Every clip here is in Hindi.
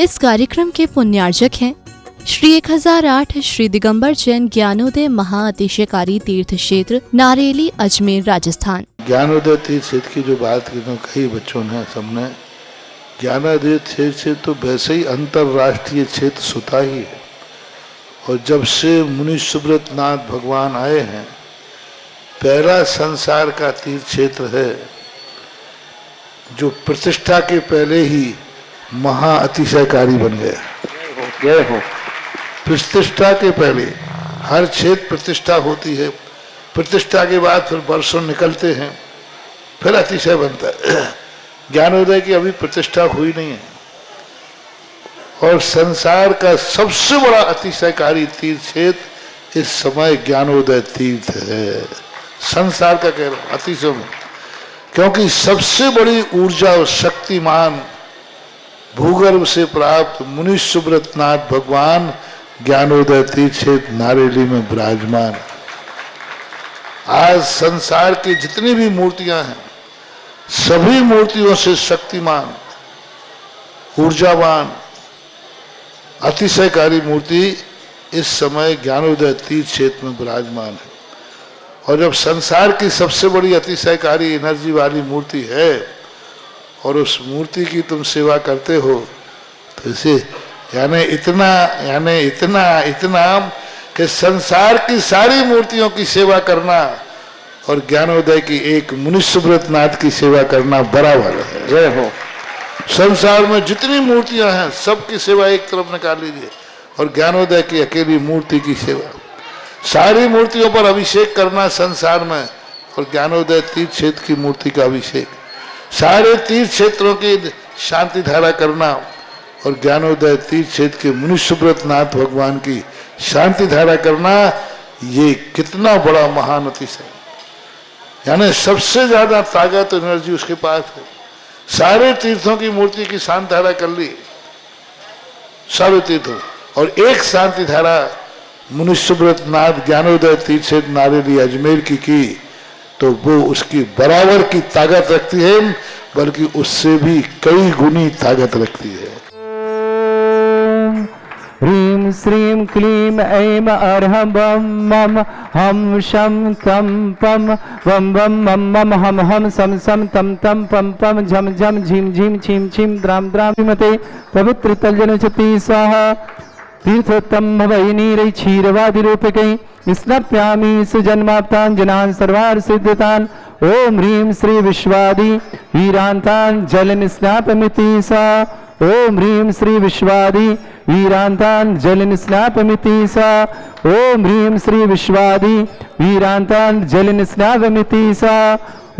इस कार्यक्रम के पुण्यार्जक हैं श्री 1008 श्री दिगंबर जैन ज्ञानोदय महाअतिशयकारी तीर्थ क्षेत्र नारेली अजमेर राजस्थान। ज्ञानोदय तीर्थ क्षेत्र की जो बात की तो कई बच्चों ने सबने ज्ञानोदय तीर्थ क्षेत्र तो वैसे ही अंतर्राष्ट्रीय क्षेत्र सुता ही है। और जब से मुनि सुब्रत नाथ भगवान आए हैं, पहला संसार का तीर्थ क्षेत्र है जो प्रतिष्ठा के पहले ही महा अतिशयकारी बन गया। प्रतिष्ठा के पहले हर क्षेत्र प्रतिष्ठा होती है, प्रतिष्ठा के बाद फिर वर्षों निकलते हैं, फिर अतिशय बनता है। ज्ञानोदय की अभी प्रतिष्ठा हुई नहीं है। और संसार का सबसे बड़ा अतिशयकारी तीर्थ क्षेत्र इस समय ज्ञानोदय तीर्थ है। संसार का कह रहा हूं अतिशय में, क्योंकि सबसे बड़ी ऊर्जा और शक्तिमान भूगर्भ से प्राप्त मुनि सुब्रत नाथ भगवान ज्ञानोदय तीर्थ क्षेत्र नारेली में विराजमान। आज संसार की जितनी भी मूर्तियां हैं, सभी मूर्तियों से शक्तिमान, ऊर्जावान, अतिशयकारी मूर्ति इस समय ज्ञानोदय तीर्थ क्षेत्र में विराजमान है। और जब संसार की सबसे बड़ी अतिशयकारी एनर्जी वाली मूर्ति है और उस मूर्ति की तुम सेवा करते हो, तो इसे यानी इतना कि संसार की सारी मूर्तियों की सेवा करना और ज्ञानोदय की एक मुनि सुब्रत नाथ की सेवा करना बराबर है। जय हो। संसार में जितनी मूर्तियां हैं सबकी सेवा एक तरफ निकाल लीजिए और ज्ञानोदय की अकेली मूर्ति की सेवा। सारी मूर्तियों पर अभिषेक करना संसार में और ज्ञानोदय तीर्थ क्षेत्र की मूर्ति का अभिषेक, सारे तीर्थ क्षेत्रों की शांति धारा करना और ज्ञानोदय तीर्थ क्षेत्र के मुनि सुब्रत नाथ भगवान की शांति धारा करना, ये कितना बड़ा महान अतिशय। यानी सबसे ज्यादा ताकत एनर्जी उसके पास है। सारे तीर्थों की मूर्ति की शांति धारा कर ली, सारे तीर्थों, और एक शांति धारा मुनि सुब्रत नाथ ज्ञानोदय तीर्थ क्षेत्र नारेली अजमेर की तो वो उसकी बराबर की ताकत रखती है, बल्कि उससे भी कई गुनी ताकत रखती है। ह्रीं श्रीं क्लीं ऐं अर्हं बम मम हम शम तम पम वम वम मम मम हम हम सम सम तम तम पम पम झम झम झीम झीम छीम छीम द्राम द्राम मते पवित्र तलजन चति स्वाहा तीर्थोत्तम भवै नीरै क्षीरवादि रूपकै स्नप्यामि सुजन्माप्तान् जनान् सर्वार्थ सिद्धतान्। ओम ह्रीं श्री विश्वादि वीरान्तान् जलन स्नापमिति सा। ओम ह्रीं श्री विश्वादि वीरान्तान् जलन स्नापमिति सा। ओम ह्रीं श्री विश्वादि वीरान्तान् जलन स्नापमिति सा।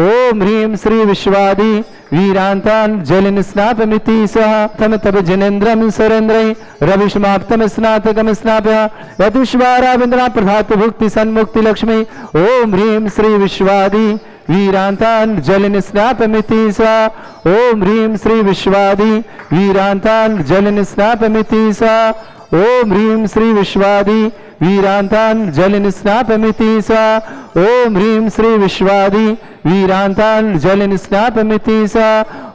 ओम ह्रीं श्री विश्वादि वीरान्तान् जलन स्नापमिति सा। तम तब जनेन्द्रम सुरेन्द्रै रविष्माप्तम स्नातकम स्नाप्य यदुष्वाराविन्द्रा प्रभात भुक्ति सन्मुक्ति लक्ष्मी। ओम ह्रीं श्री विश्वादि वीरान्तान् जलन स्नापमिति सा। ओम ह्रीं श्री विश्वादि वीरान्तान् जलन स्नापमिति सा। ओम ह्रीं श्री विश्वादि वीरान्तान् जलन स्नापमिति सा। ओम ह्रीं श्री विश्वादि वीरान्तान् जलन स्नापमिति सा।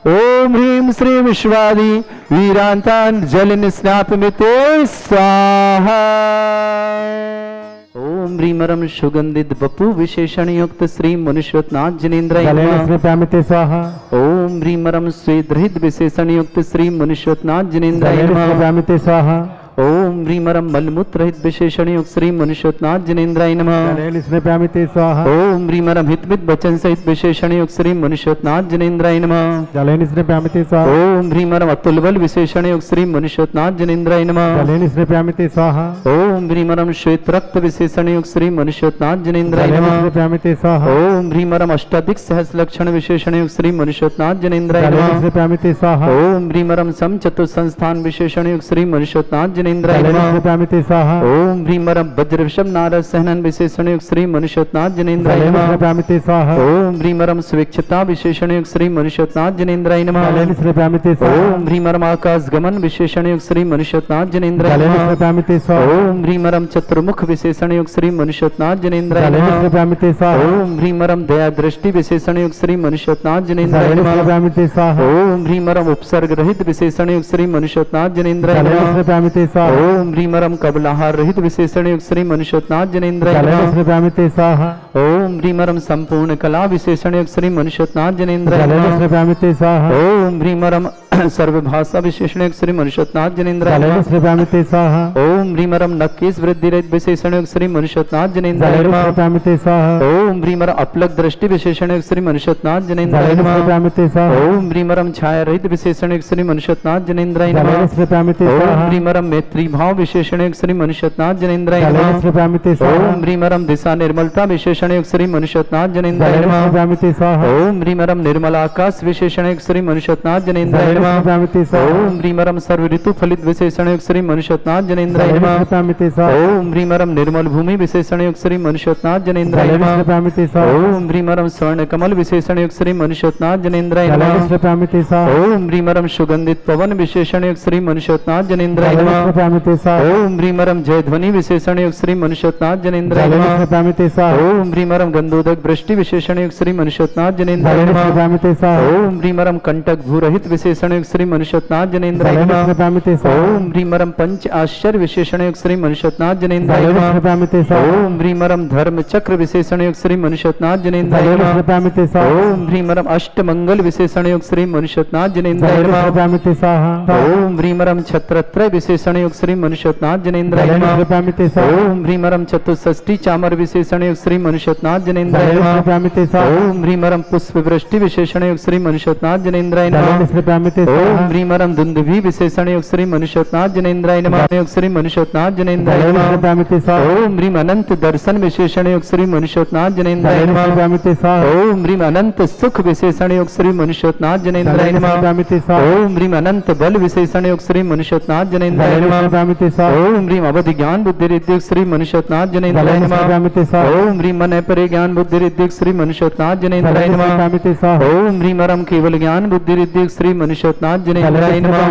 ओम ह्रीं श्री विश्वादि वीरान्तान् जलन स्नापमिति स्वाहा। ओम ह्रीमरम सुगंधित बपु विशेषण युक्त श्री मुनिश्वत नाथ जनेन्द्राय नमः स्वाहा। ओम ह्रीमरम स्वेद्रहित विशेषण युक्त श्री मुनिश्वत नाथ जनेन्द्राय नमः स्वाहा। ओम ह्रीमरम मलमूत्र रहित विशेषण युक्त श्री मुनिश्वत नाथ जनेन्द्राय नमः स्वाहा। ओम ह्रीमरम हितमित वचन सहित विशेषण युक्त श्री मुनिश्वत नाथ जनेन्द्राय नमः स्वाहा। ओम ह्रीमरम अतुल बल विशेषण युक्त श्री मुनिश्वत नाथ जनेन्द्राय नमः स्वाहा। ओम ह्रीमरम श्वेत रक्त विशेषण युक्त श्री मुनिश्वत नाथ जनेन्द्राय नमः स्वाहा। ओम ह्रीमरम अष्टाधिक सहस लक्षण विशेषण युक्त श्री मुनिश्वत नाथ जनेन्द्राय नमः स्वाहा। ओम ह्रीमरम सम चतुर संस्थान विशेषण युक्त श्री मुनिश्वत नाथ जनेन्द्राय नमः। स्वाहा ओम ह्रीमरम वज्रवृषभ नारद सहनन विशेषण युक्त श्री मनुष्योत्नाथ जनेन्द्राय नमः। स्वाहा ओम ह्रीमरम स्वेच्छता विशेषण युक्त श्री मनुष्योत्नाथ जनेन्द्राय नमः। ओम ह्रीमरम आकाश गमन विशेषण युक्त श्री मनुष्योत्नाथ जनेन्द्राय नमः। ओम ह्रीमरम चतुर्मुख विशेषण युक्त श्री मनुष्योत्नाथ जनेन्द्राय नमः। ओम ह्रीमरम दया दृष्टि विशेषण युक्त श्री मनुष्योत्नाथ जनेन्द्राय नमः। ओम ह्रीमरम उपसर्ग रहित विशेषण युक्त श्री मनुष्योत्नाथ जनेन्द्राय नमः। ओम ह्रीमरम कबलाहार रहित विशेषण युक्त श्री मनुष्योत्नाथ जनेन्द्राय नमः। ओम ह्रीमरम संपूर्ण कला विशेषण युक्त श्री मनुष्योत्नाथ जनेन्द्राय नमः। ओम ह्रीमरम सर्वभाषा विशेषण युक्त श्री मनुष्योत्नाथ जनेन्द्राय नमः। ओम ह्रीमरम नक्केश वृद्धि रहित विशेषण युक्त श्री मनुष्योत्नाथ जनेन्द्राय नमः। ओम ह्रीमरम अपलक दृष्टि विशेषण युक्त श्री मनुष्योत्नाथ जनेन्द्राय नमः। ओम ह्रीमरम छाया रहित विशेषण युक्त श्री मनुष्योत्नाथ जनेन्द्राय नमः। ओम ह्रीमरम मैत्री भाव विशेषण युक्त श्री मनुष्योत्नाथ जनेन्द्राय नमः। ओम ह्रीमरम दिशा निर्मलता विशेषण युक्त श्री मनुष्योत्नाथ जनेन्द्राय नमः। ओम ह्रीमरम निर्मल आकाश विशेषण युक्त श्री मनुष्योत्नाथ जनेन्द्राय नमः। ओम ह्रीमरम सर्व ऋतु फलित विशेषण युक्त श्री मनुष्योत्नाथ जनेन्द्राय नमः। ओम ह्रीमरम निर्मल भूमि विशेषण युक्त श्री मनुष्योत्नाथ जनेन्द्राय नमः। ओम ह्रीमरम स्वर्ण कमल विशेषण युक्त श्री मनुष्योत्नाथ जनेन्द्राय नमः। ओम ह्रीमरम सुगंधित पवन विशेषण युक्त श्री मनुष्योत्नाथ जनेन्द्राय नमः। ओम ह्रीमरम जय ध्वनि विशेषण युक्त श्री मनुष्योत्नाथ जनेन्द्राय नमः। ओम ह्रीमरम गंधोदक वृष्टि विशेषण युक्त श्री मनुष्योत्नाथ जनेन्द्राय नमः। ओम ह्रीमरम कंटक भूरहित विशेषण युक्त श्री मनुष्योत्नाथ जनेन्द्राय नमः। ओम ह्रीमरम पंच आश्चर्य विशेषण युक्त श्री मनुष्योत्नाथ जनेन्द्राय नमः। ओम ह्रीमरम धर्म चक्र विशेषण युक्त श्री मनुष्योत्नाथ जनेन्द्राय नमः। ओम ह्रीमरम अष्ट मंगल विशेषण युक्त श्री मनुष्योत्नाथ जनेन्द्राय नमः। ओम ह्रीमरम छत्रत्रय विशेषण युक्त श्री मनुष्योत्नाथ जनेन्द्राय नमः। ओम ह्रीमरम चतुष्षष्टि चामर विशेषण युक्त श्री मनुष्योत्नाथ जनेन्द्राय नमः। ओम ह्रीमरम पुष्प वृष्टि विशेषण युक्त श्री मनुष्योत्नाथ जनेन्द्राय नमः। ओम ह्रीमरम दुंदुभि विशेषण युक्त श्री मनुष्योत्नाथ जनेन्द्राय नमः। युक्त श्री मनुष्योत्नाथ जनेन्द्राय नमः। ओम ह्रीम अनंत दर्शन विशेषण युक्त श्री मनुष्योत्नाथ जनेन्द्राय नमः। ओम ह्रीम अनंत सुख विशेषण युक्त श्री मनुष्योत्नाथ जनेन्द्राय नमः। ओम ह्रीम अनंत बल विशेषण युक्त श्री मनुष्योत्नाथ जनेन्द्राय नमः। ओम ह्रीम अवधि ज्ञान बुद्धि रिद्धिक श्री मनुष्योत्नाथ जनेन्द्राय नमः। ओम ह्रीम मन परे ज्ञान बुद्धि रिद्धिक श्री मनुष्योत्नाथ जनेन्द्राय नमः। ओम ह्रीमरम केवल ज्ञान बुद्धि रिद्धिक श्री मनुष्योत्नाथ जनेन्द्राय नमः।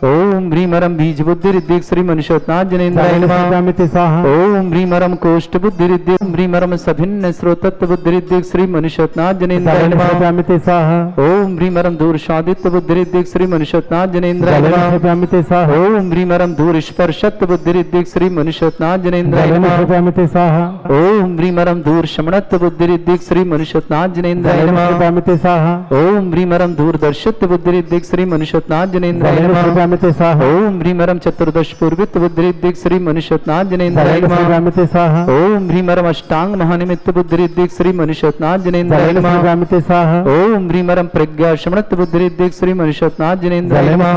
ओम ह्रीमरम बीज बुद्धि रिद्धिक श्री मनुष्योत्नाथ जनेन्द्राय नमः। ओम ह्रीमरम कोष्ठ बुद्धि रिद्धिक ह्रीमरम सभिन्न स्रोतत्व बुद्धि रिद्धिक श्री मनुष्योत्नाथ जनेन्द्राय नमः। ओम ह्रीमरम दूर स्वादित्व बुद्धि रिद्धिक श्री मनुष्योत्नाथ जनेन्द्राय नमः। ओम ह्रीमरम दूर स्पर्शत्व बुद्धि रिद्धिक श्री मनुष्योत्नाथ जनेन्द्राय नमः। ओम ह्रीमरम दूर शमनत्व बुद्धि रिद्धिक श्री मनुष्योत्नाथ जनेन्द्राय नमः। ओम ह्रीमरम दूरदर्शित्व बुद्धि रिद्धिक श्री मनुष्योत्नाथ जनेन्द्राय नमः। ओम ह्रीमरम चतुर्दश पूर्वित बुद्धि रिद्धिक श्री मनुष्योत्नाथ जनेन्द्राय नमः। ओम ह्रीमरम अष्टांग महानिमित्त बुद्धि रिद्धिक श्री मनुष्योत्नाथ जनेन्द्राय नमः। ओम ह्रीमरम प्रज्ञा शमनत्व बुद्धि रिद्धिक श्री मनुष्योत्नाथ जनेन्द्राय नमः।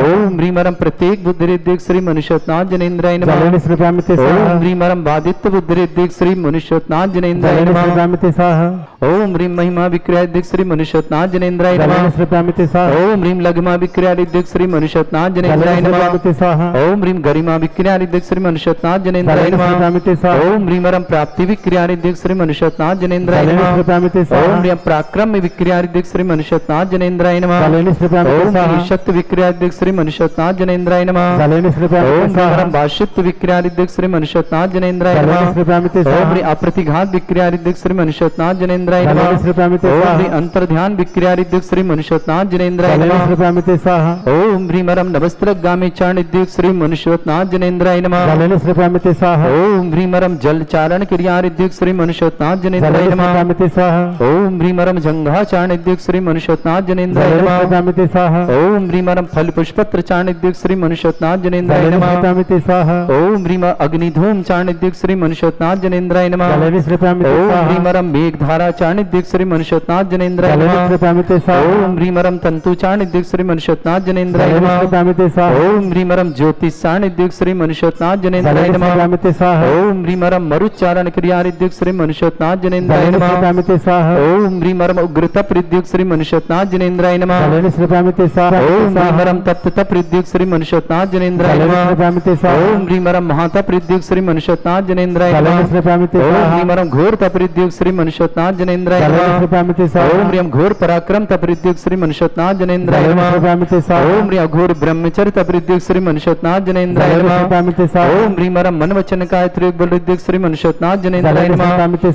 ओम ह्रीमरम प्रत्येक बुद्धि रिद्धिक श्री मनुष्योत्नाथ जनेन्द्राय नमः। ओम ह्रीमरम बाधित्व बुद्धि रिद्धिक श्री मनुष्योत्नाथ जनेन्द्राय नमः। ओम ह्रीम महिमा विक्रिया रिद्धिक श्री मनुष्योत्नाथ जनेन्द्राय नमः। ओम ह्रीम लघिमा विक्रिया रिद्धिक श्री मनुष्योत्नाथ जनेन्द्राय नमः। ओम ह्रीम गरिमा विक्रिया रिद्धिक श्री मनुष्योत्नाथ जनेन्द्राय नमः। ओम ह्रीमरम प्राप्ति विक्रिया रिद्धिक श्री मनुष्योत्नाथ जनेन्द्राय नमः। ओम ह्रीम पराक्रम विक्रिया रिद्धिक श्री मनुष्योत्नाथ जनेन्द्राय नमः। ओम ह्रीम शक्ति विक्रिया रिद्धिक श्री मनुष्योत्नाथ जनेन्द्राय नमः। ओम ह्रीमरम भाषित्व विक्रिया रिद्धिक श्री मनुष्योत्नाथ जनेन्द्राय नमः। ओम ह्रीम अप्रतिघात विक्रिया रिद्धिक श्री मनुष्योत्नाथ जनेन्द्राय नमः। ओम ह्रीम अंतर्ध्यान विक्रिया रिद्धिक श्री मनुष्योत्नाथ जनेन्द्राय नमः। ओम ह्रीमरम नवस्त्रगामी चारण रिद्धिक श्री मनुष्योत्नाथ जनेन्द्राय नमः। ओम ह्रीमरम जल चारण क्रिया रिद्धिक श्री मनुष्योत्नाथ जनेन्द्राय नमः। ओम ह्रीमरम जंघा चारण रिद्धिक श्री मनुष्योत्नाथ जनेन्द्राय नमः। ओम ह्रीमरम फल पुष्पत्र चारण रिद्धिक श्री मनुष्योत्नाथ जनेन्द्राय नमः। ओम ह्रीम अग्निधूम चारण रिद्धिक श्री मनुष्योत्नाथ जनेन्द्राय नमः। ओम ह्रीमरम मेघधारा चारण रिद्धिक श्री मनुष्योत्नाथ जनेन्द्राय नमः। ओम ह्रीमरम तंतु चाणिद्युक्त श्री मनुष्योत्नाथ जनेन्द्राय नमः। ओम ह्रीमरम ज्योतिष चाणिद्युक्त श्री मनुष्योत्नाथ जनेन्द्राय नमः। ओम ह्रीमरम मरुच्चारण क्रियारिद्युक्त श्री मनुष्योत्नाथ जनेन्द्राय नमः। ओम ह्रीमरम उग्रता प्रद्युक्त श्री मनुष्योत्नाथ जनेन्द्राय नमः। ओम ह्रीमरम तप्त प्रद्युक्त श्री मनुष्योत्नाथ जनेन्द्राय नमः। ओम ह्रीमरम महाता प्रद्युक्त श्री मनुष्योत्नाथ जनेन्द्राय नमः। ओम ह्रीमरम घोर तपरिद्युक्त श्री मनुष्योत्नाथ जनेन्द्राय नमः। ओम ह्रीम घोर पराक्रम तपरिद्युक्त श्री मनुष्योत्नाथ जनेन्द्राय नमः। ओम ह्रीम घोर ब्रह्मचर्य तपरिद्युक्त श्री मनुष्योत्नाथ जनेन्द्राय नमः। ओम ह्रीमरम मन वचन काय त्रियुग बलुद्युक्त श्री मनुष्योत्नाथ जनेन्द्राय नमः।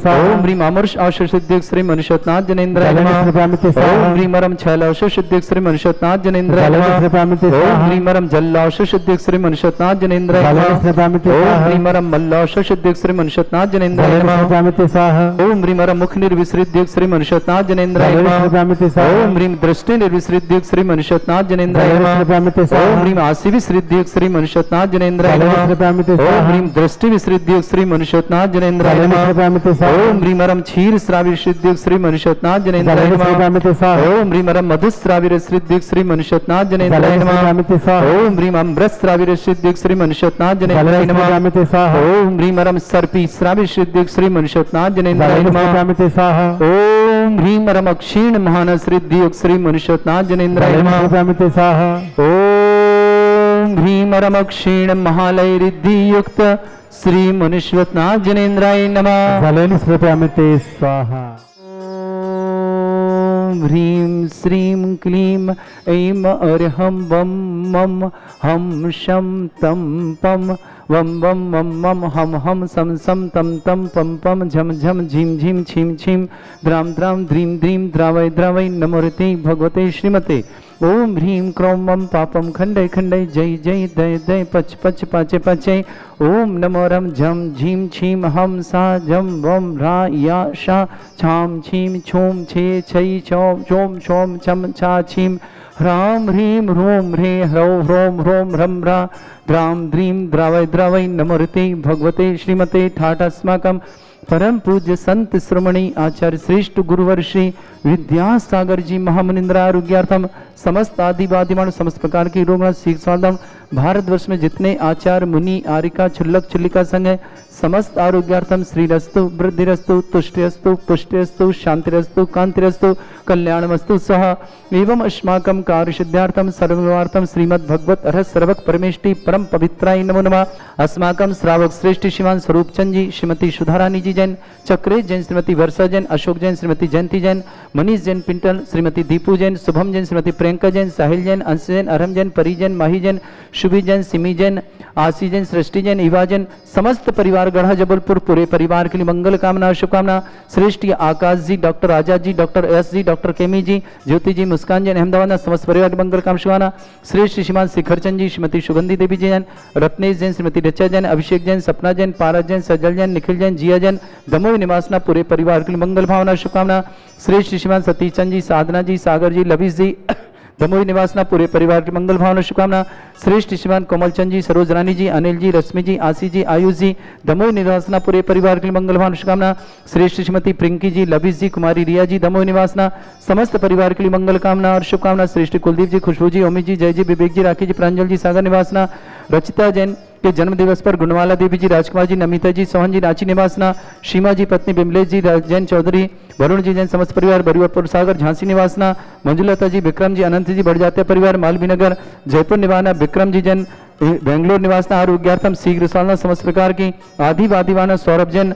ओम ह्रीम अमर्ष आशुषुद्युक्त श्री मनुष्योत्नाथ जनेन्द्राय नमः। ओम ह्रीमरम छैलाशुषुद्युक्त श्री मनुष्योत्नाथ जनेन्द्राय नमः। ओम ह्रीमरम जल्लाशुषुद्युक्त श्री मनुष्योत्नाथ जनेन्द्राय नमः। ओम ह्रीमरम मल्लाशुषुद्युक्त श्री मनुष्योत्नाथ जनेन्द्राय नमः। ओम ह्रीमरम मुख निर्विसृद्युक्त श्री मनुष्योत्नाथ जनेन्द्राय नमः। ओम ह्रीम दृष्टि निर्विसृद्युक्त श्री मनुष्योत्नाथ जनेन्द्राय नमः। ओम ह्रीम आसि विसृद्युक्त श्री मनुष्योत्नाथ जनेन्द्राय नमः। ओम ह्रीम दृष्टि विसृद्युक्त श्री मनुष्योत्नाथ जनेन्द्राय नमः। ओम ह्रीमरम क्षीर श्राविसृद्युक्त श्री मनुष्योत्नाथ जनेन्द्राय नमः। ओम ह्रीमरम मधुस्राविसृद्युक्त श्री मनुष्योत्नाथ जनेन्द्राय नमः। ओम ह्रीम अमृत श्राविसृद्युक्त श्री मनुष्योत्नाथ जनेन्द्राय नमः। ओम ह्रीमरम सर्पी श्राविसृद्युक्त श्री मनुष्योत्नाथ जनेन्द्राय नमः। ओम ह्रीमरम क्षीण महानसृद्युक्त श्री मनुष्योत्नाथ जनेन्द्राय नमः। ओम ह्रीमरम क्षीण महालय रिद्धियुक्त श्री मनुष्योत्नाथ जनेन्द्राय नमः। स्वाहा। ओम ह्रीं श्रीं क्लीं ऐं अर्हं वं मं हम शं तं पं वं वं मं मं हम हम सं सं तं तं पं पं झम झम झीं झीं छीं छीं द्रां द्रां द्रीं द्रीं द्रावय द्रावय नमोरते भगवते श्रीमते। ओम ह्रीं क्रों मं पापं खंडय खंडय जय जय दय दय पच पच पाचे पाचे। ओम नमो रम झम झीं छीं हम सा जम वम रा या शा छाम छीं छूम छे छै छौम चोम छोम छम छा छीं ह्रां ह्रीं ह्रूं ह्रे ह्रौ ह्रों ह्रों ह्रं ह्रा द्रां द्रीं द्रावय द्रावय नमोरते भगवते श्रीमते। ठाटस्माकं परम पूज्य संत श्रमणी आचार्य श्रेष्ठ गुरुवर श्री विद्यासागर जी महामुनिंद्र आरोग्यार्थम समस्त आदिवादिमान समस्त प्रकार की रोग सीख स्वादम भारतवर्ष में जितने आचार्य मुनि आरिका छुल्लक छुल्लिका संघ है समस्त आरोग्यार्थम श्रीरस्तु वृद्धिरस्तु तुष्टिरस्तु पुष्टिरस्तु शांतिरस्तु कांतिरस्तु कल्याणमस्तु सह एवं अस्माकं कार्यसिद्ध्यार्थम सर्ववार्थम श्रीमद् भगवत अर्ह सर्वक परमेष्टि परम पवित्राय नमो नमः। अस्माकं श्रावक श्रेष्ठ श्रीमान स्वरूप चंद जी श्रीमती सुधारानी जी जैन चक्रेश जैन श्रीमती वर्षा जैन अशोक जैन श्रीमती जयंती जैन मनीष जैन पिंटल श्रीमती दीपू जैन शुभम जैन श्रीमती प्रियंका जैन साहिल जैन अंश जैन अरहम जैन परी जैन माही जैन शुभी जैन सिमी जैन आशी जैन सृष्टि जैन इवा जैन समस्त परिवार गढ़ा जबलपुर पूरे परिवार के लिए मंगल कामना शुभकामना। श्रेष्ठ आकाश जी doctor Azad ji doctor S G doctor केमी जी ज्योति जी मुस्कान जैन अहमदाबाद समस्त परिवार मंगल काम शुभकामना। श्रेष्ठ श्रीमान शिखर चंद जी श्रीमती सुगंधी देवी जैन रत्नेश जैन श्रीमती रचा जैन अभिषेक जैन सपना जैन पारस जैन सजल जैन निखिल जैन जिया जैन दमोह निवासना पूरे परिवार के लिए मंगल भावना शुभकामना। श्रेष्ठ श्रीमान सतीश चंद जी साधना जी सागर जी लविश जी दमोही निवासना पूरे परिवार की मंगल भावना शुभकामना। श्रेष्ठ श्रीमान कोमल चंद जी सरोज रानी जी अनिल जी रश्मि जी आशी जी आयुष जी दमोही निवासना पूरे परिवार की मंगल भावना शुभकामना। श्रेष्ठ श्रीमती प्रिंकी जी लविश जी कुमारी रिया जी दमोही निवासना समस्त परिवार के लिए मंगल कामना और शुभकामना। श्रेष्ठ कुलदीप जी खुशबू जी ओमी जी जय जी विवेक जी राखी जी प्रांजल जी सागर निवासना रचिता जैन के जन्म दिवस पर गुणवाला देवी जी राजकुमार जी नमिता जी सोहन जी रांची निवासना शीमा जी पत्नी बिमलेश जी जैन चौधरी वरुण जी जैन समस्त परिवार बरुआपुर सागर झांसी निवासना मंजुलता जी विक्रम जी अनंत जी बढ़ परिवार मालवी नगर जयपुर निवाना विक्रम जी जैन बेंगलोर निवासना आरोग्यार्थम शीघ्र सालना समस्त प्रकार की आदिवादिवाना सौरभ जैन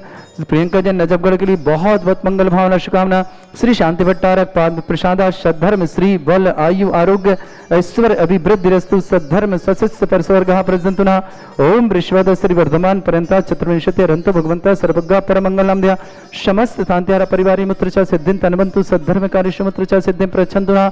प्रियंका जैन नजफगढ़ के लिए बहुत बहुत मंगल भावना शुभकामना। श्री शांति भट्टारक पाद प्रसादा सद्धर्म श्री बल आयु आरोग्य ऐश्वर्य अभिवृद्धि रस्तु सद्धर्म सशस्त्र परस्वर्गः प्रजंतुना ओम वृषभद श्री वर्धमान पर्यंता चतुर्विंशति रंतो भगवंता सर्वज्ञ परमंगलम द्या समस्त शांतिहार परिवारी मुत्र च सिद्धिं तनवन्तु सद्धर्म कार्य मुत्र च सिद्धिं प्रच्छन्तुना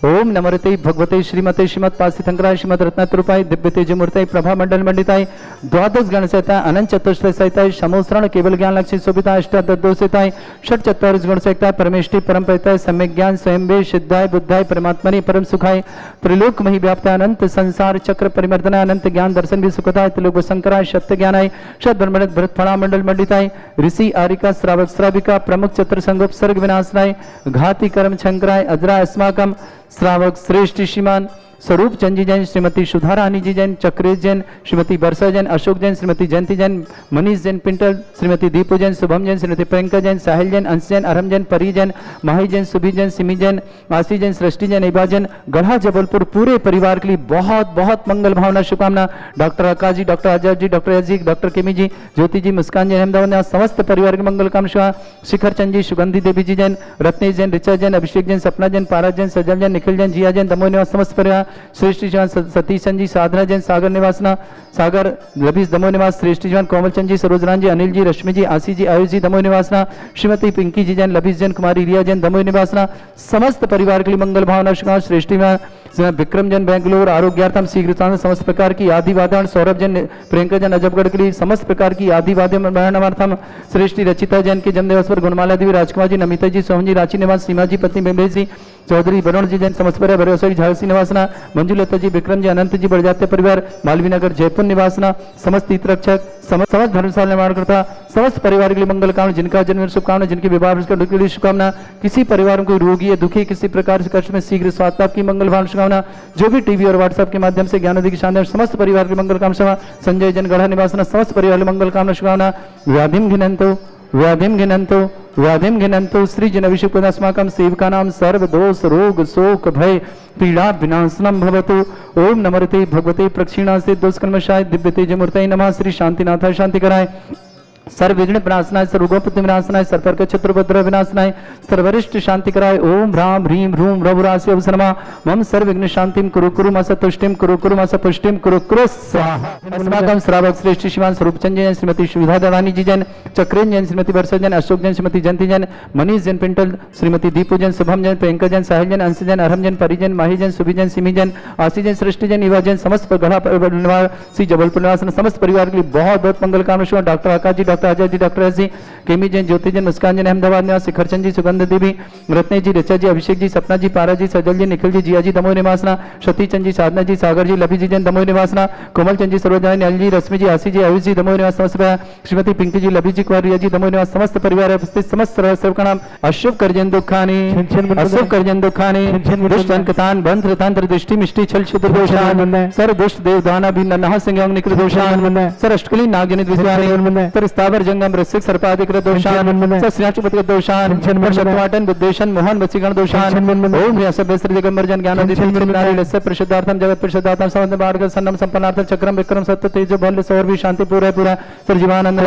ओम नमरते भगवते श्रीमते श्रीमद पासितंकराय श्रीमद रत्नत्रुपाय दिव्य तेज मूर्तये प्रभा मंडल मंडिताय द्वादश गण सहिताय अनंत चतुष्टय सहिताय समोसरण केवल ज्ञान लक्ष्य शोभिताय अष्टादशोसिताय षट चत्वारिश गुण सहिताय परमेष्टि परम परिताय सम्यक ज्ञान स्वयं वे सिद्धाय बुद्धाय परमात्मनि परम सुखाय त्रिलोक मही व्याप्ताय अनंत संसार चक्र परिमर्दनाय अनंत ज्ञान दर्शन भी सुखताय त्रिलोक शंकराय सत्य ज्ञानाय शत ब्रह्मणत भरत फणा मंडल मंडिताय ऋषि आरिका श्रावक श्राविका प्रमुख चतुर संगोप सर्ग विनाशनाय घाति कर्म शंकराय अजरा अस्माकम श्रावक श्रेष्ठ श्रीमान स्वरूप चंद जी जैन, श्रीमती सुधा रानी जी जैन, चक्रेश जैन, श्रीमती बरसा जैन, अशोक जैन, श्रीमती जयंती जैन, मनीष जैन पिंटल, श्रीमती दीपू जैन, शुभम जैन, श्रीमती प्रियंका जैन, साहिल जैन, अंश जैन, अरम जैन, परी जैन, माही जैन, सुभी जैन, सिमी जैन, आशी जैन, सृष्टि जैन, इबा जैन, गढ़ा जबलपुर पूरे परिवार के लिए बहुत बहुत मंगल भावना शुभकामना। डॉक्टर आकाश जी, डॉक्टर आजाद जी, डॉक्टर अजी, डॉक्टर किमी जी, ज्योति जी, मुस्कान जैन, अहमदाबाद समस्त परिवार के मंगल कामना। शिखर चंद जी, सुगंधी देवी जी जैन, रत्नेश जैन, ऋचा जैन, अभिषेक जैन, सपना जैन, पारा जैन, सजल जैन, निखिल जैन, जिया जैन, दमोह निवास समस्त परिवार, श्रेष्ठ जैन, सतीश चंद जी, साधना जैन, सागर निवासना, सागर लबीस दमोह निवास, श्रेष्ठ जैन, कोमल चंद जी, सरोजरान जी, अनिल जी, रश्मि जी, आशी जी, आयुष जी, दमोह निवासना, श्रीमती पिंकी जी जैन, लबीस जैन, कुमारी रिया जैन, दमोह निवासना समस्त परिवार के लिए मंगल भावना शुभकामना। श्रेष्ठी में विक्रम जैन बेंगलोर आरोग्यार्थम शीघ्रता समस्त प्रकार की आदि वादन, सौरभ जैन, प्रियंका जैन अजबगढ़ के लिए समस्त प्रकार की आदि वाद्यम। श्रेष्ठी रचिता जैन के जन्मदिवस पर गुणमाला देवी, राजकुमार जी, नमिता जी, सोहन जी, रांची निवास, सीमा जी पत्नी बेम्बेज जी, चौधरी वरुण जी जैन, समस्त परिवार भरोसा झांसी निवासना, मंजुलता जी, विक्रम जी, अनंत जी, बड़जात्य परिवार, मालवी नगर जयपुर निवासना, समस्त तीर्थरक्षक, समस्त धर्मशाला निर्माण करता समस्त परिवार के लिए मंगल कामना। जिनका जन्म शुभकामना, जिनके विवाह के लिए शुभकामना, किसी परिवार में कोई रोगी है, दुखी, किसी प्रकार से कष्ट में शीघ्र स्वास्थ्य की मंगल भावना शुभकामना। जो भी टीवी और व्हाट्सएप के माध्यम से ज्ञानोदय की शानदार समस्त परिवार के मंगल कामना। संजय जन, गढ़ा निवासना समस्त परिवार के मंगल कामना शुभकामना। व्याधिम घिनंतो श्री जन अभिषेक पदास्माकं सेवकानां सर्व दोष रोग शोक भय पीड़ा विनाशनम भवतु। ओम नमरते भगवते प्रक्षिणा से दोषकर्मशाय दिव्य तेज मूर्तये नमः। श्री शांतिनाथाय शांति कराय, सर्व विघ्न विनाशनाय, सर्वगोपति विनाशनाय, सर्पर्क चतुर्भद्र विनाशनाय, सर्वरिष्ट शांति कराय। ओम ह्राम ह्रीम ह्रूम रघुरास्य अवसरमा मम सर्व विघ्न शांतिम कुरु कुरु मस तुष्टिम कुरु कुरु मस पुष्टिम कुरु कुरु स्वाहा। अस्माकं श्रावक श्रेष्ठ श्रीमान स्वरूप चंद जैन, श्रीमती सुधा रानी जी जैन, चक्रेन जैन, श्रीमती बरसा जैन, अशोक जैन, श्रीमती जयंती जैन, मनीष जैन पिंटल, श्रीमती दीपू जैन, शुभम जैन, प्रियंका जैन, साहिल जैन, अंश जैन, अरहम जैन, परी जैन, माही जैन, सुभी जैन, सिमी जैन, आशी जैन, सृष्टि जैन, युवा जैन, समस्त गढ़ा निवासी जबलपुर निवासी समस्त परिवार के लिए बहुत बहुत मंगल कामना। डॉक्टर आकाश जी, डॉक्टर आजाद जी, डॉक्टर जी, केमी जैन, ज्योति जैन, मुस्कान जैन, अहमदाबाद निवास, शिखर चंद जी, सुगंध देवी, रत्नेश जी, ऋचा जी, अभिषेक जी, सपना जी, पारा जी, सजल जी, निखिल जी, जिया जी, दमोह निवासना, सती चंद जी, साधना जी, सागर जी, लभी जी जैन, दमोह निवासना, कोमल चंद जी, सरोजा अनिल जी, रश्मि जी, आशी जी, आयुष जी, दमोह निवास समस्त परिवार, श्रीमती पिंकी जी, लभी जी, कुमार रिया जी, दमोह निवास समस्त परिवार उपस्थित समस्त सर्व का नाम अशुभ करजन दुखानी, अशुभ करजन दुखानी, दुष्ट अंकतान बंध तंत्र दृष्टि मिष्टि छल क्षुद्र दोषान, सर्व दुष्ट देवदाना भी नह सिंह निकृत दोषान, सर अष्टकली नागिनी द्विजानी, सर स्थावर जंगम रसिक सर्पाधिक दोषान, सर श्रीनाचुपति दोषान, शतवाटन बुद्धेशन मोहन वसीगण दोषान। ओम ह्यसभ श्री दिगंबर जन ज्ञानोदय नारी लस्य प्रसिद्धार्थम जगत प्रसिद्धार्थम समन्त मार्ग सन्नम संपन्नार्थम चक्रम विक्रम सत्य तेज बल सौरभि शांति पूरा पूरा सर जीवानंद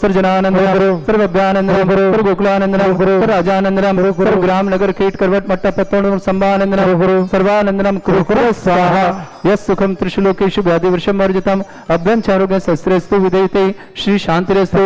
सर जनानंद सर भव्यानंद सर गोकुलानंद सर राजानंद सर ग्राम नगर कीट करवट मट्टा पत्तोण संभानंद सर्वानंदनम कुरु कुरु स्वाहा। यस सुखम त्रिशुलोकेषु व्याधि वृषम वर्जितम अभ्यं चारोग्य शस्त्रेस्तु विदयते श्री शांतिरेस्तु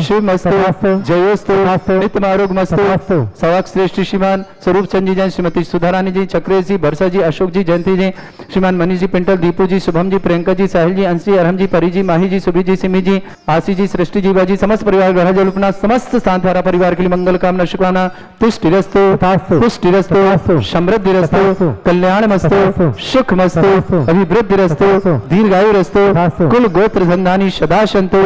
शिवमस्तु जयोस्तु नित्यमारोग्यमस्तु। सवाक श्रेष्ठ श्रीमान स्वरूप चंद जी जैन, श्रीमती सुधा रानी जी, चक्रेश जी, बरसा जी, अशोक जी, जयंती जी, श्रीमान मनीष जी पिंटल, दीपू जी, शुभम जी, प्रियंका जी, साहिल जी, अंश जी, अरहम जी, परी जी, माही जी, सुभी जी, सिमी जी, आशी जी, सृष्टि जी, बाजी समस्त परिवार गढ़ा जलपना समस्त सांधारा परिवार के लिए मंगल कामना शुभकामना। तुष्टिरस्तु समृद्धिरस्तु कल्याणमस्तु सुखमस्तु अभिवृद्धिरस्तु दीर्घायुरस्तु कुल गोत्र धन्धानी सदा सन्तु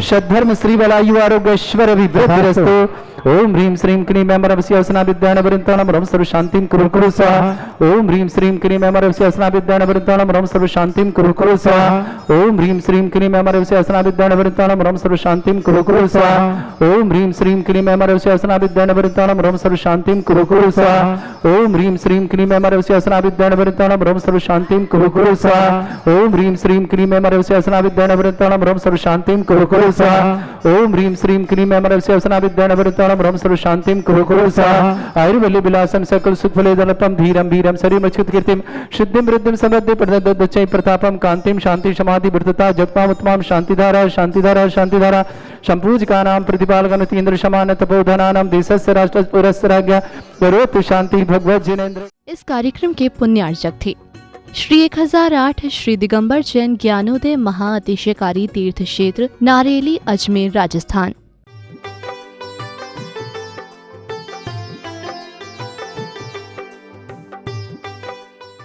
सद्धर्म श्री बलायु आरोग्य ऐश्वर्य अभिवृद्धिरस्तु। ओम ह्रीं श्रीं क्लीं मेमरवस्य असना विद्यानवृत्ताणं रम सर्व शांतिं कुरु कुरु स्वाहा। ओम ह्रीं श्रीं क्लीं मेमरवस्य असना विद्यानवृत्ताणं रम सर्व शांतिं कुरु कुरु स्वाहा। ओम ह्रीं श्रीं क्लीं मेमरवस्य असना विद्यानवृत्ताणं रम सर्व शांतिं कुरु कुरु स्वाहा। ओम ह्रीं श्रीं क्लीं मेमरवस्य असना विद्यानवृत्ताणं रम सर्व शांतिं कुरु कुरु स्वाहा। ओम ह्रीं श्रीं क्लीं मेमरवस्य असना विद्यानवृत्ताणं रम सर्व शांतिं कुरु कुरु स्वाहा। ओम ह्रीं श्रीं क्लीं मेमरवस्य असना विद्यानवृत्ताणं रम सर्व शांतिं कुरु कुरु स्वाहा। ओम ह्रीं श्रीं क्लीं मेमरवस्य असना विद्यानवृत्ताणं मंगलम रम सर्व शांतिम कुरु कुरु स्वाहा आयुर्वल्ली विलासम सकल सुख फले दलपम धीरम भीरम शरीर मच्छुत कीर्तिम सिद्धिम वृद्धिम समृद्धि प्रदच्चै प्रतापम कांतिम शांति समाधि वृद्धता जगताम उत्तमाम शांतिधारा शांतिधारा शांतिधारा संपूजका नाम प्रतिपालकन तीन्द्र समान तपोधनानाम देशस्य राष्ट्र पुरस्य राज्ञा करोतु शांति भगवत जिनेन्द्र। इस कार्यक्रम के पुण्यार्चक थे श्री 1008 श्री दिगंबर जैन ज्ञानोदय महाअतिशयकारी तीर्थ क्षेत्र नारेली, अजमेर, राजस्थान।